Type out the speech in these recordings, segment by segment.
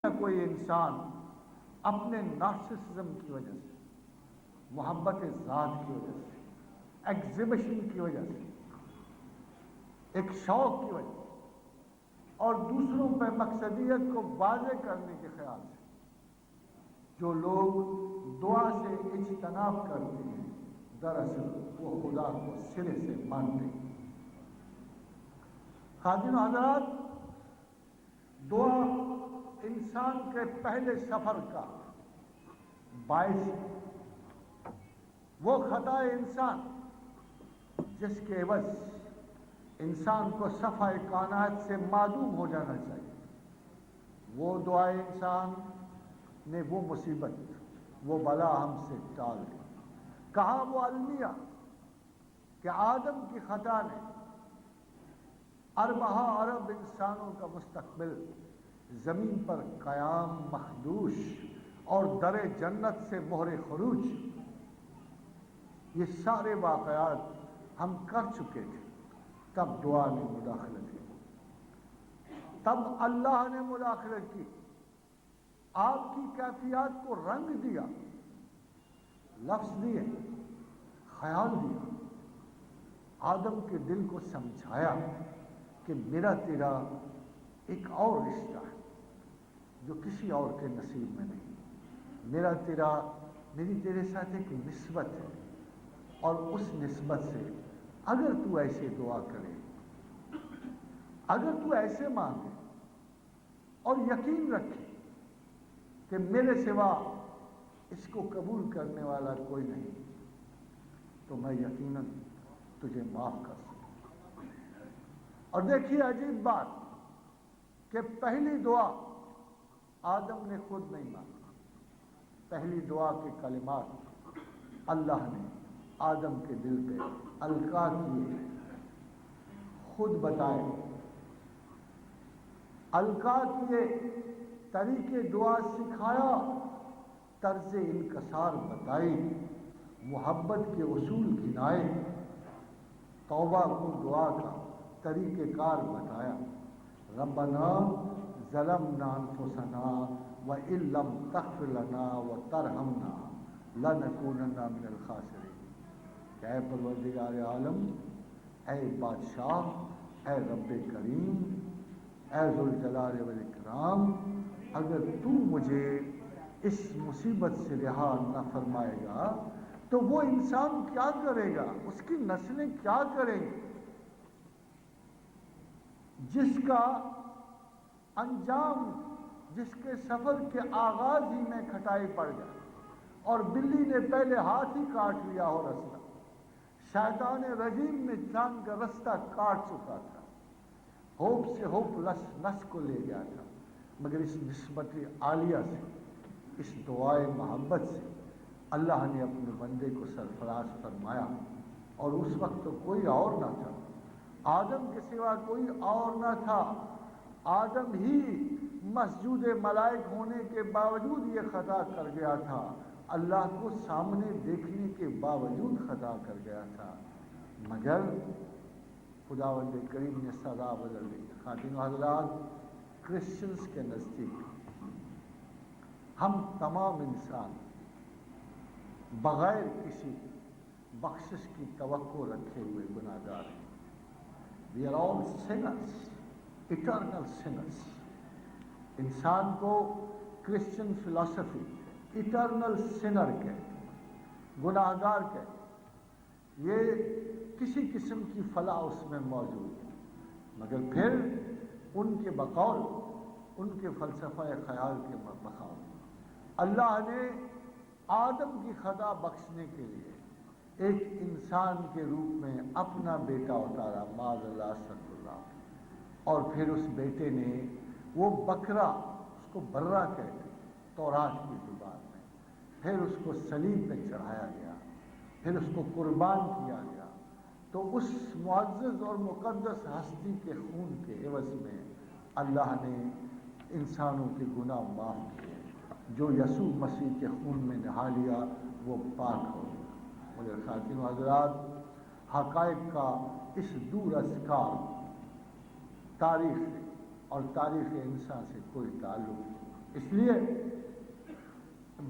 کوئی انسان اپنے نارسسزم کی وجہ سے، محبت ذات کی وجہ سے، ایگزیبیشن کی وجہ سے، ایک شوق کی وجہ سے اور دوسروں پہ مقصدیت کو واضح کرنے کے خیال سے جو لوگ دعا سے اجتناب کرتے ہیں، دراصل وہ خدا کو سرے سے مانتے ہیں۔ خادم حضرات، دعا انسان کے پہلے سفر کا باعث ہے۔ وہ خطا انسان جس کے عوض انسان کو صفحہ کائنات سے معدوم ہو جانا چاہیے، وہ دعا انسان نے وہ مصیبت، وہ بلا ہم سے ٹال دی۔ کہا وہ المیہ کہ آدم کی خطا نے اربعہ ارب انسانوں کا مستقبل زمین پر قیام مخدوش اور در جنت سے مہر خروج، یہ سارے واقعات ہم کر چکے تھے۔ تب دعا نے مداخلت کی، تب اللہ نے مداخلت کی، آپ کی کیفیات کو رنگ دیا، لفظ دیے، خیال دیا، آدم کے دل کو سمجھایا کہ میرا تیرا ایک اور رشتہ ہے جو کسی اور کے نصیب میں نہیں، میرا تیرا، میری تیرے ساتھ ایک نسبت ہے، اور اس نسبت سے اگر تو ایسے دعا کرے، اگر تو ایسے مانگے اور یقین رکھے کہ میرے سوا اس کو قبول کرنے والا کوئی نہیں، تو میں یقیناً تجھے معاف کر سکتا۔ اور دیکھیے عجیب بات کہ پہلی دعا آدم نے خود نہیں مانگا، پہلی دعا کے کلمات اللہ نے آدم کے دل پہ القاء کیے، خود بتائے، القاء کیے، طریقے دعا سکھایا، طرز انکسار بتائی، محبت کے اصول گنائے، توبہ کو دعا کا طریقہ کار بتایا۔ ربنا ظلمنا انفسنا وان لم تغفر لنا وترحمنا لنکونن من الخاسرین۔ کہ اے پروردگار عالم، اے بادشاہ، اے رب کریم، اے ذوالجلال والاکرام، اگر تو مجھے اس مصیبت سے رہا نہ فرمائے گا تو وہ انسان کیا کرے گا، اس کی نسلیں کیا کریں گی جس کا انجام، جس کے سفر کے آغاز ہی میں کھٹائی پڑ جائے، اور بلی نے پہلے ہاتھ ہی کاٹ لیا ہو رستہ، شیطان رجیم نے جان کا رستہ کاٹ چکا تھا، ہوپ سے ہوپ لس نس کو لے گیا تھا، مگر اس نسبت عالیہ سے، اس دعائے محبت سے اللہ نے اپنے بندے کو سرفراز فرمایا۔ اور اس وقت تو کوئی اور نہ تھا، آدم کے سوا کوئی اور نہ تھا، آدم ہی مسجود ملائک ہونے کے باوجود یہ خطا کر گیا تھا، اللہ کو سامنے دیکھنے کے باوجود خطا کر گیا تھا، مگر خداوند کریم نے سزا بدل دی۔ خاتون حضرات، کرسچنز کے نزدیک ہم تمام انسان بغیر کسی بخشش کی توقع رکھے ہوئے گناہ گار ہیں۔ We are all sinners, eternal sinners۔ انسان کو کرسچن فلسفی ایٹرنل سنر کہتے ہیں، گناہ گار کہتے ہیں، یہ کسی قسم کی فلاح اس میں موجود ہے، مگر پھر ان کے بقول، ان کے فلسفہ خیال کے بقول اللہ نے آدم کی خطا بخشنے کے لیے ایک انسان کے روپ میں اپنا بیٹا اتارا، معاذ اللہ استغفر اللہ، اور پھر اس بیٹے نے وہ بکرا، اس کو برہ کہتے تورات کی زبان میں، پھر اس کو صلیب پہ چڑھایا گیا، پھر اس کو قربان کیا گیا، تو اس معزز اور مقدس ہستی کے خون کے عوض میں اللہ نے انسانوں کے گناہ معاف کیے۔ جو یسوع مسیح کے خون میں نہا لیا وہ پاک ہو گیا۔ مگر خاتون حضرات، حقائق کا اس دور از کار تاریخ اور تاریخ انسان سے کوئی تعلق نہیں۔ اس لیے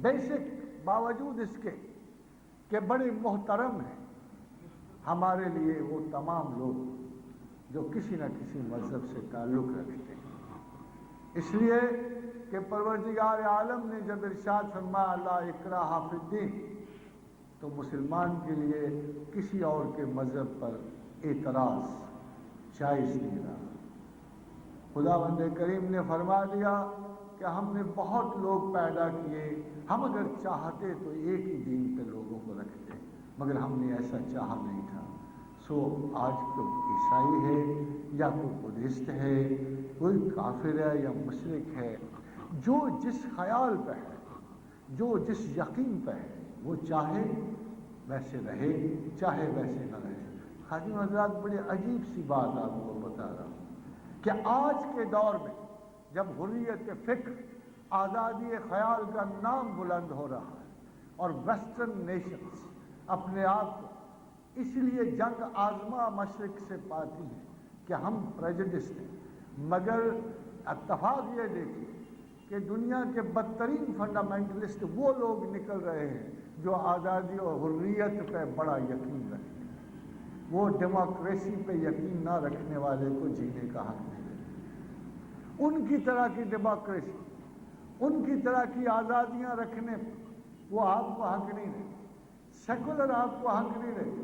بیسک باوجود اس کے کہ بڑے محترم ہیں ہمارے لیے وہ تمام لوگ جو کسی نہ کسی مذہب سے تعلق رکھتے ہیں، اس لیے کہ پروردگار عالم نے جب ارشاد فرمایا لا اکراہ فی الدین، تو مسلمان کے لیے کسی اور کے مذہب پر اعتراض جائز نہیں رہا۔ خداوند کریم نے فرما دیا کہ ہم نے بہت لوگ پیدا کیے، ہم اگر چاہتے تو ایک ہی دین پہ لوگوں کو رکھتے، مگر ہم نے ایسا چاہا نہیں تھا۔ سو آج کوئی عیسائی ہے یا کوئی بدھسٹ ہے، کوئی کافر ہے یا مشرک ہے، جو جس خیال پہ ہے، جو جس یقین پہ ہے، وہ چاہے ویسے رہے چاہے ویسے نہ رہے۔ خادم حضرات، بڑی عجیب سی بات آپ کو بتا رہا ہوں کہ آج کے دور میں جب حریت فکر، آزادی خیال کا نام بلند ہو رہا ہے اور ویسٹرن نیشنز اپنے آپ کو اس لیے جنگ آزما مشرق سے پاتی ہیں کہ ہم پریجڈسٹ ہیں، مگر اتفاق یہ دیکھیے کہ دنیا کے بدترین فنڈامنٹلسٹ وہ لوگ نکل رہے ہیں جو آزادی اور حریت پہ بڑا یقین رکھتے ہیں۔ وہ ڈیموکریسی پہ یقین نہ رکھنے والے کو جینے کا حق نہیں دیتے۔ ان کی طرح کی ڈیموکریسی، ان کی طرح کی آزادیاں رکھنے وہ آپ کو حق نہیں دیتے۔ سیکولر آپ کو حق نہیں دیتے،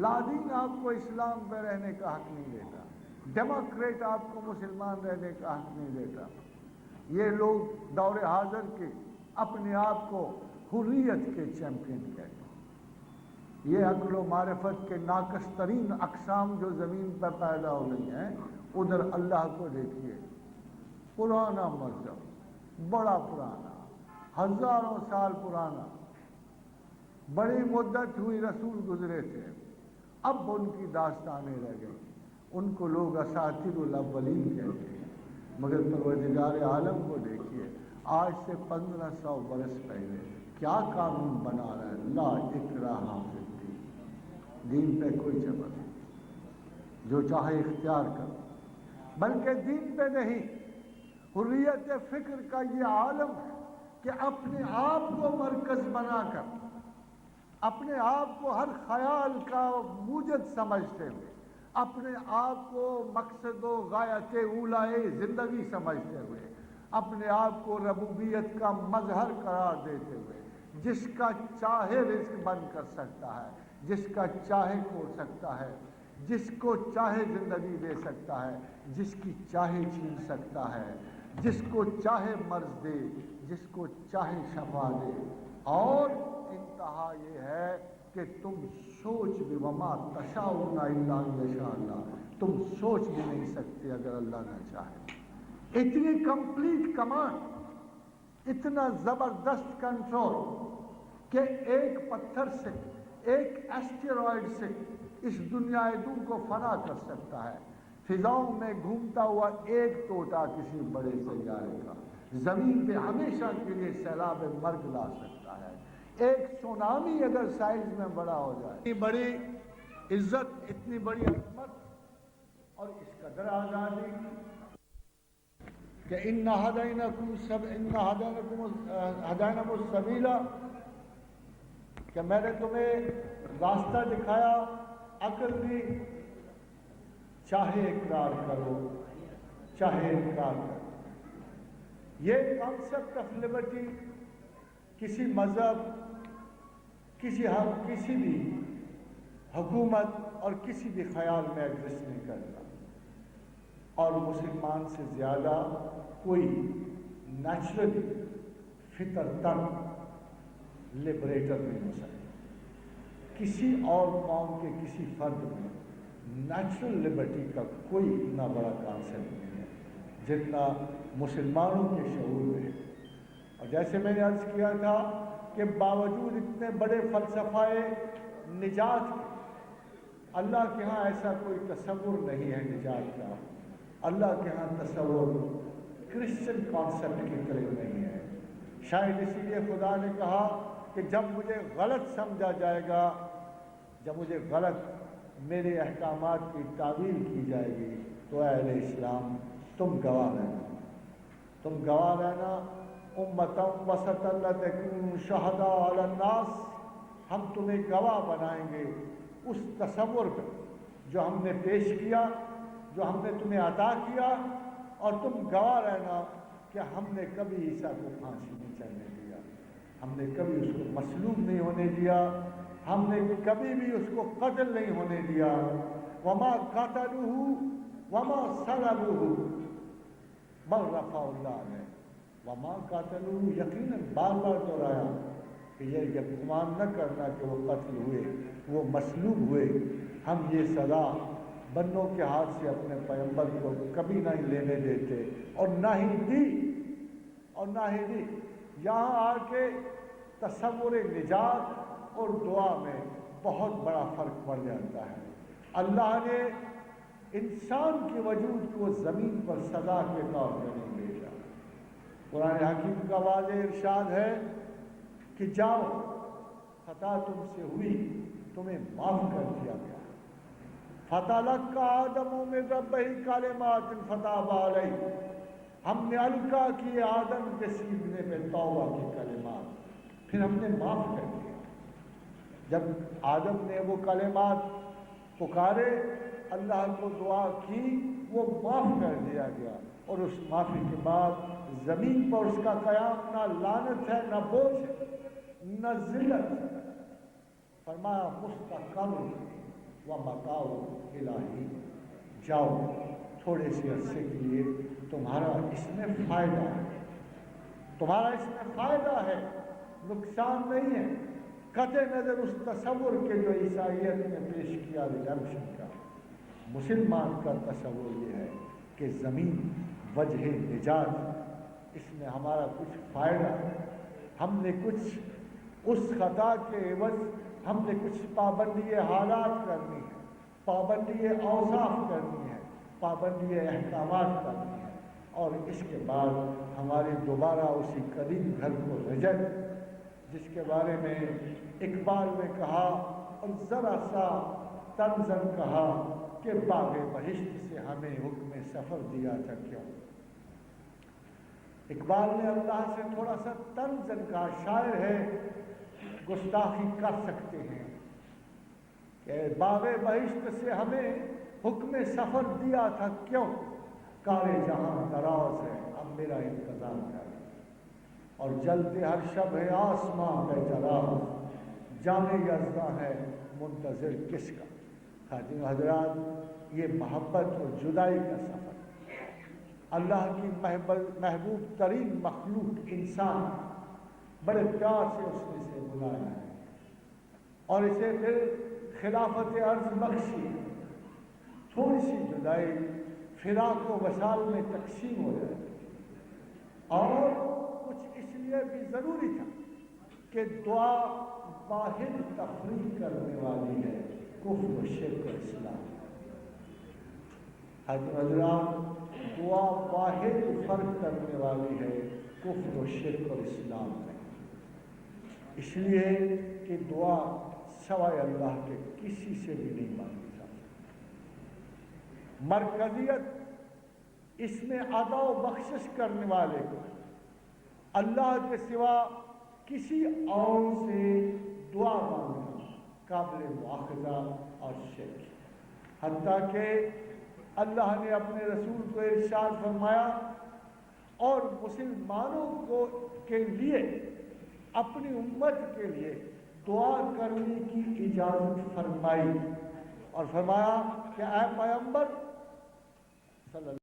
لادین آپ کو اسلام پہ رہنے کا حق نہیں دیتا، ڈیموکریٹ آپ کو مسلمان رہنے کا حق نہیں دیتا۔ یہ لوگ دور حاضر کے اپنے آپ کو حریت کے چیمپئن کہتے ہیں۔ یہ عقل و معرفت کے ناقص ترین اقسام جو زمین پر پیدا ہو گئی ہیں، ادھر اللہ کو دیکھیے، پرانا مذہب، بڑا پرانا، ہزاروں سال پرانا، بڑی مدت ہوئی رسول گزرے تھے، اب ان کی داستانیں رہ گئی، ان کو لوگ اساطیر الاولین کہتے ہیں۔ مگر پروردگار عالم کو دیکھیے، آج سے 1500 برس پہلے کیا قانون بنا رہا ہے؟ لا اکراہ فی الدین، دین پہ کوئی جبر نہیں، جو چاہے اختیار کر، بلکہ دین پہ نہیں، حریت فکر کا یہ عالم ہے کہ اپنے آپ کو مرکز بنا کر، اپنے آپ کو ہر خیال کا موجد سمجھتے ہوئے، اپنے آپ کو مقصد و غایت اولائے زندگی سمجھتے ہوئے، اپنے آپ کو ربوبیت کا مظہر قرار دیتے ہوئے، جس کا چاہے رزق بند کر سکتا ہے، جس کا چاہے کھو سکتا ہے، جس کو چاہے زندگی دے سکتا ہے، جس کی چاہے چھین سکتا ہے، جس کو چاہے مرض دے، جس کو چاہے شفا دے، اور انتہا یہ ہے کہ تم سوچ بھی وما تشاؤون الا ان یشاء اللہ، تم سوچ بھی نہیں سکتے اگر اللہ نہ چاہے۔ اتنی کمپلیٹ کمانڈ، اتنا زبردست کنٹرول کہ ایک پتھر سے، ایک ایسٹیرائڈ سے اس دنیا دوں کو فنا کر سکتا ہے، فضاؤں میں گھومتا ہوا ایک ٹوٹا کسی بڑے سیارے کا زمین پہ ہمیشہ کے لیے سیلاب مرگ لا سکتا ہے۔ ایک سونامی اگر سائز میں بڑا ہو جائے، اتنی بڑی عزت، اتنی بڑی عظمت اور اس قدر آزادی کہ ان ہدینکم السبیل، کہ میں نے تمہیں راستہ دکھایا، عقل دی، چاہے اقرار کرو چاہے انکار کرو۔ یہ کانسیپٹ آف لبرٹی کسی مذہب، کسی بھی حکومت اور کسی بھی خیال میں ایگزسٹ نہیں کرتا، اور مسلمان سے زیادہ کوئی نیچرلی فطرتاً لبریٹر نہیں ہو سکتا۔ کسی اور قوم کے کسی فرد میں نیچرل لبرٹی کا کوئی اتنا بڑا کانسیپٹ نہیں ہے جتنا مسلمانوں کے شعور میں ہے۔ اور جیسے میں نے عرض کیا تھا کہ باوجود اتنے بڑے فلسفہ نجات کے، اللہ کے ہاں ایسا کوئی تصور نہیں ہے نجات کا۔ اللہ کے ہاں تصور کرسچن کانسیپٹ کی طرح نہیں ہے۔ شاید اسی لیے خدا نے کہا کہ جب مجھے غلط سمجھا جائے گا، جب مجھے غلط میرے احکامات کی تعویل کی جائے گی، تو اے اہل اسلام تم گواہ رہنا، تم گواہ رہنا امتم وسطا لتکونوا شہداء علی الناس، ہم تمہیں گواہ بنائیں گے اس تصور پہ جو ہم نے پیش کیا، جو ہم نے تمہیں عطا کیا، اور تم گواہ رہنا کہ ہم نے کبھی عیسیٰ کو پھانسی نہیں چڑھنے دیا، ہم نے کبھی اس کو مصلوب نہیں ہونے دیا، ہم نے کبھی بھی اس کو قتل نہیں ہونے دیا۔ وما قتلوه وما صلبوه بل رفعہ اللہ علیہ۔ وما قتلوه یقیناً بار بار دہرایا کہ یہ گمان نہ کرنا کہ وہ قتل ہوئے، وہ مصلوب ہوئے۔ ہم یہ سزا بندوں کے ہاتھ سے اپنے پیغمبر کو کبھی نہیں لینے دیتے، اور نہ ہی دی، اور نہ ہی دی۔ یہاں آ کے تصور نجات اور دعا میں بہت بڑا فرق پڑ جاتا ہے۔ اللہ نے انسان کے وجود کو زمین پر سزا کے طور پر نہیں بھیجا۔ قرآن حکیم کا واضح ارشاد ہے کہ جاؤ، خطا تم سے ہوئی، تمہیں معاف کر دیا گیا۔ فَتَلَقَّىٰ آدَمُ مِن رَّبِّهِ كَلِمَاتٍ فَتَابَ عَلَيْهِ، ہم نے القا کی آدم کے سینے پہ توبہ کی کلمات، پھر ہم نے معاف کر دیا۔ جب آدم نے وہ کلمات پکارے، اللہ کو دعا کی، وہ معاف کر دیا گیا، اور اس معافی کے بعد زمین پر اس کا قیام نہ لعنت ہے، نہ بوجھ ہے، نہ ذلت ہے۔ فرمایا مستقر و متاع الہی، جاؤ تھوڑے سے عرصے کے لیے، تمہارا اس میں فائدہ ہے، تمہارا اس میں فائدہ ہے، نقصان نہیں ہے۔ قطع نظر اس تصور کے جو عیسائیت نے پیش کیا ریڈمپشن کا، مسلمان کا تصور یہ ہے کہ زمین وجہ نجات، اس میں ہمارا کچھ فائدہ ہے، ہم نے کچھ اس خطا کے عوض ہم نے کچھ پابندی حالات کرنی ہے، پابندی اوصاف کرنی ہے، پابندی احکامات کرنی ہے، اور اس کے بعد ہماری دوبارہ اسی قدیم گھر کو رجعت، جس کے بارے میں اقبال نے کہا اور ذرا سا طنزاً کہا کہ باغ بہشت سے ہمیں حکم سفر دیا تھا کیوں۔ اقبال نے اللہ سے تھوڑا سا طنزاً کہا، شاعر ہے گستاخی کر سکتے ہیں کہ باغ بہشت سے ہمیں حکم سفر دیا تھا کیوں، کار جہاں دراز ہے اب میرا انتظام کر، اور جلتے ہر شب ہے آسماں پہ چراغ، جانے یزداں ہے منتظر کس کا۔ خاتون حضرات، یہ محبت اور جدائی کا سفر، اللہ کی محبوب ترین مخلوق انسان، بڑے پیار سے اس نے اسے بلایا ہے، اور اسے پھر خلافت عرض بخشی۔ تھوڑی سی جدائی فراق و وصال میں تقسیم ہو جائے، اور کچھ اس لیے بھی ضروری تھا کہ دعا واحد تفریق کرنے والی ہے، کفر و شرک و اسلام۔ حضرات، دعا واحد فرق کرنے والی ہے کفر و شرک اور اسلام میں، اس لیے کہ دعا سوائے اللہ کے کسی سے بھی نہیں مانگی جا سکتی۔ مرکزیت اس میں عطا و بخشش کرنے والے کو اللہ کے سوا کسی اور سے دعا مانگنا قابل مواخذہ اور شرک، حتیٰ کہ اللہ نے اپنے رسول کو ارشاد فرمایا اور مسلمانوں کو کے لیے، اپنی امت کے لیے دعا کرنے کی اجازت فرمائی، اور فرمایا کہ اے پیغمبر صلی اللہ